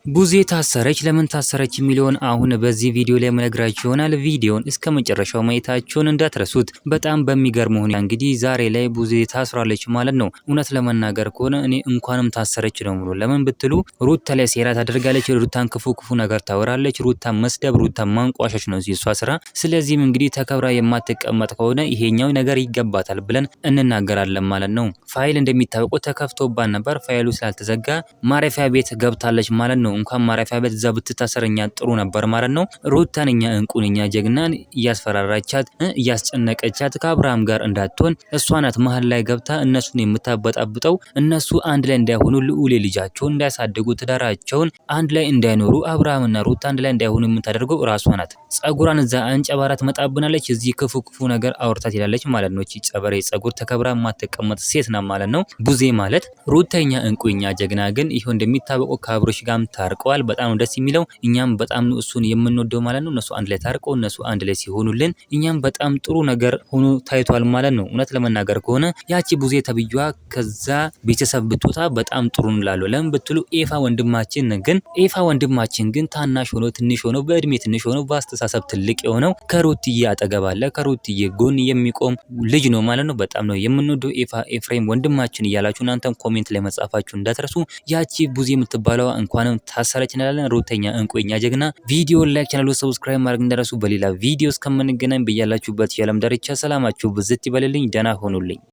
ቡዜ ታሰረች። ለምን ታሰረች የሚለውን አሁን በዚህ ቪዲዮ ላይ መነግራችሁ ይሆናል። ቪዲዮን እስከ መጨረሻው ማየታችሁን እንዳትረሱት። በጣም በሚገርም ሁኔታ እንግዲህ ዛሬ ላይ ቡዜ ታስራለች ማለት ነው። እውነት ለመናገር ከሆነ እኔ እንኳንም ታሰረች ነው ብሎ ለምን ብትሉ ሩታ ላይ ሴራ ታደርጋለች። ሩታን ክፉ ነገር ታወራለች። ሩታን መስደብ፣ ሩታን ማንቋሸሽ ነው የሷ ስራ። ስለዚህም እንግዲህ ተከብራ የማትቀመጥ ከሆነ ይሄኛው ነገር ይገባታል ብለን እንናገራለን ማለት ነው። ፋይል እንደሚታወቀው ተከፍቶባት ነበር። ፋይሉ ስላልተዘጋ ማረፊያ ቤት ገብታለች ማለት ነው። እንኳን ማረፊያ ቤት እዛ ብትታሰርኛ ጥሩ ነበር ማለት ነው። ሩታንኛ እንቁንኛ ጀግናን እያስፈራራቻት እያስጨነቀቻት ከአብርሃም ጋር እንዳትሆን እሷ ናት መሀል ላይ ገብታ እነሱን የምታበጣብጠው። እነሱ አንድ ላይ እንዳይሆኑ ልዑል ልጃቸውን እንዳያሳድጉ ትዳራቸውን አንድ ላይ እንዳይኖሩ አብርሃምና ሩታ አንድ ላይ እንዳይሆኑ የምታደርገው ራሷ ናት። ጸጉሯን እዛ አንጨባራ ትመጣብናለች። እዚህ ክፉ ነገር አውርታት ይላለች ማለት ነው። እቺ ጸበሬ ጸጉር ተከብራ ማትቀመጥ ሴት ናት ማለት ነው። ቡዜ ማለት ሩታኛ እንቁኛ ጀግና ግን ይሄው እንደሚታወቀው ከአብሮሽ ጋር ታርቀዋል። በጣም ደስ የሚለው እኛም በጣም እሱን የምንወደው ማለት ነው። እነሱ አንድ ላይ ታርቀው እነሱ አንድ ላይ ሲሆኑልን እኛም በጣም ጥሩ ነገር ሆኖ ታይቷል ማለት ነው። እውነት ለመናገር ከሆነ ያቺ ቡዜ ተብዩዋ ከዛ ቤተሰብ ብትወጣ በጣም ጥሩ እንላለን። ለምን ብትሉ ኤፋ ወንድማችን ግን ታናሽ ሆኖ ትንሽ ሆኖ በእድሜ ትንሽ ሆኖ በአስተሳሰብ ትልቅ የሆነው ከሩትዬ አጠገብ አለ። ከሩትዬ ጎን የሚቆም ልጅ ነው ማለት ነው። በጣም ነው የምንወደው ኤፍሬም ወንድማችን እያላችሁ እናንተም ኮሜንት ላይ መጻፋችሁ እንዳትረሱ። ያቺ ቡዜ የምትባለው እንኳንም ታሰረች እንላለን። ሩተኛ እንቁኛ ጀግና። ቪዲዮ ላይክ፣ ቻናሉን ሰብስክራይብ ማድረግ እንዳትረሱ። በሌላ ቪዲዮ እስከምንገናኝ በያላችሁበት የዓለም ዳርቻ ሰላማችሁ ብዝት ይበልልኝ። ደህና ሆኑልኝ።